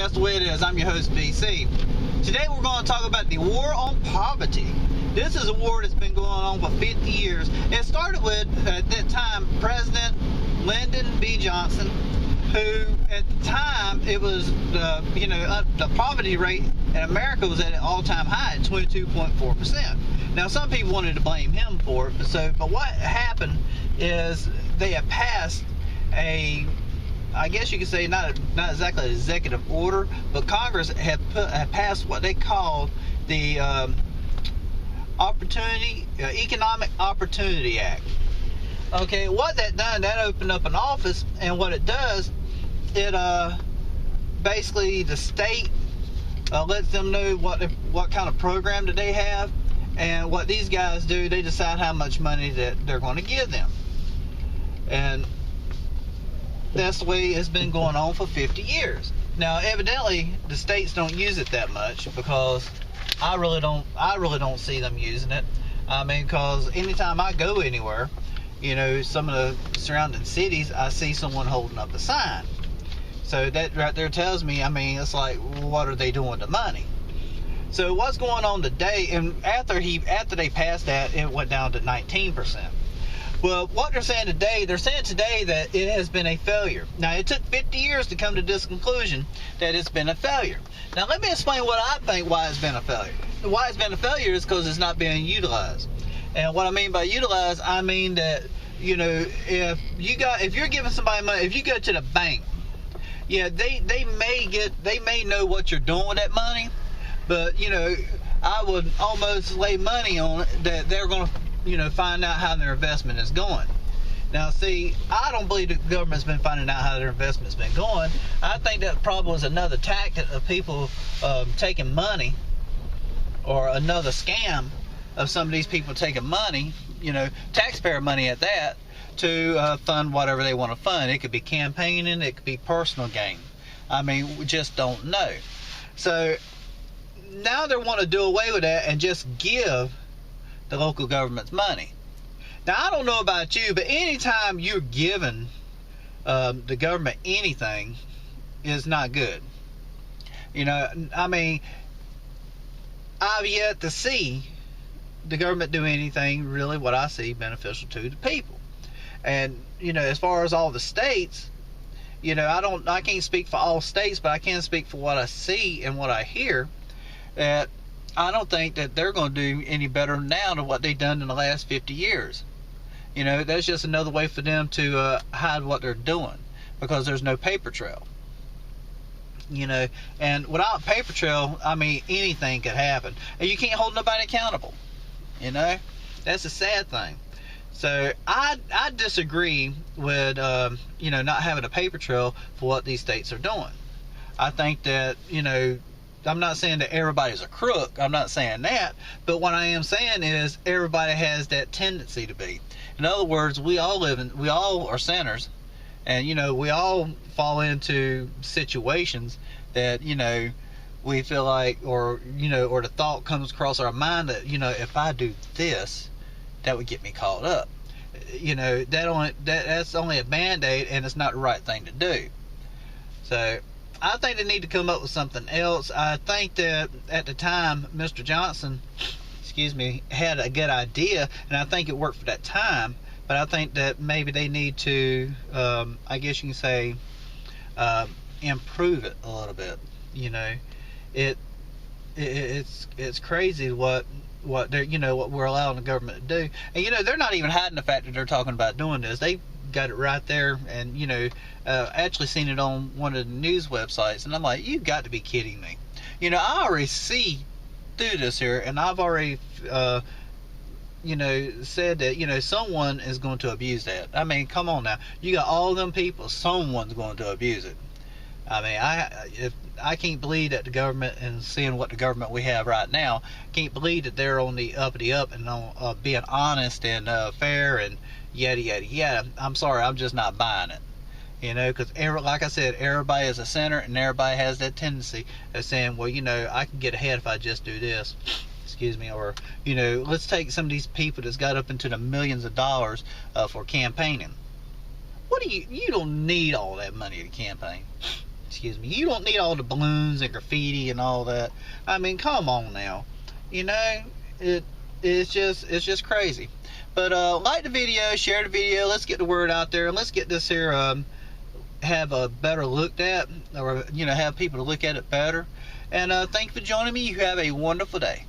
That's the way it is. I'm your host, BC. Today we're going to talk about the war on poverty. This is a war that's been going on for 50 years. It started with, at that time, President Lyndon B. Johnson, who, at the time, it was, the poverty rate in America was at an all-time high at 22.4%. Now, some people wanted to blame him for it, but what happened is they had passed I guess you could say not exactly an executive order, but Congress had passed what they called the Economic Opportunity Act. Okay, what that done, that opened up an office, and what it does, it basically the state lets them know what kind of program that they have, and what these guys do, they decide how much money that they're going to give them. And that's the way it's been going on for 50 years. Now, evidently, the states don't use it that much, because I really don't see them using it. I mean, because anytime I go anywhere, some of the surrounding cities, I see someone holding up a sign. So that right there tells me, it's like, what are they doing with the money? So what's going on today? And after they passed that, it went down to 19%. Well, what they're saying today that it has been a failure. Now, it took 50 years to come to this conclusion that it's been a failure. Now, let me explain what I think why it's been a failure. Why it's been a failure is because it's not being utilized. And what I mean by utilized, I mean that, if you're giving somebody money, if you go to the bank, yeah, they may know what you're doing with that money, but, I would almost lay money on it that they're going to find out how their investment is going. Now, see, I don't believe the government's been finding out how their investment's been going. I think that probably was another tactic of people taking money, or another scam of some of these people taking money, taxpayer money at that, to fund whatever they want to fund. It could be campaigning, it could be personal gain. We just don't know. So now they want to do away with that and just give the local government's money. Now, I don't know about you, but anytime you're giving the government anything is not good. I've yet to see the government do anything really what I see beneficial to the people. And as far as all the states, I can't speak for all states, but I can speak for what I see and what I hear, that I don't think that they're going to do any better now than what they've done in the last 50 years. That's just another way for them to hide what they're doing, because there's no paper trail. And without paper trail, anything could happen. And you can't hold nobody accountable. That's a sad thing. So I disagree with, not having a paper trail for what these states are doing. I think that, I'm not saying that everybody's a crook. I'm not saying that. But what I am saying is everybody has that tendency to be. In other words, we all are sinners. And, we all fall into situations that, we feel like, or the thought comes across our mind that, if I do this, that would get me caught up. That's only a band-aid, and it's not the right thing to do. So I think they need to come up with something else. I think that at the time, Mr. Johnson, had a good idea, and I think it worked for that time. But I think that maybe they need to, I guess you can say, improve it a little bit. It's crazy what they're, what we're allowing the government to do. And they're not even hiding the fact that they're talking about doing this. They got it right there, and actually seen it on one of the news websites, and I'm like, you've got to be kidding me. I already see through this here, and I've already said that someone is going to abuse that. Come on now, you got all them people, someone's going to abuse it. I can't believe that the government, and seeing what the government we have right now, can't believe that they're on the uppity up and on being honest and fair and yada yada yada. I'm sorry, I'm just not buying it. Because like I said, everybody is a sinner, and everybody has that tendency of saying, well, I can get ahead if I just do this. Or let's take some of these people that's got up into the millions of dollars for campaigning. You don't need all that money to campaign. excuse me, you don't need all the balloons and graffiti and all that. I mean, come on now. You know, it's just crazy. But like the video, share the video. Let's get the word out there, and let's get this here have a better looked at, or have people to look at it better. And thank you for joining me. You have a wonderful day.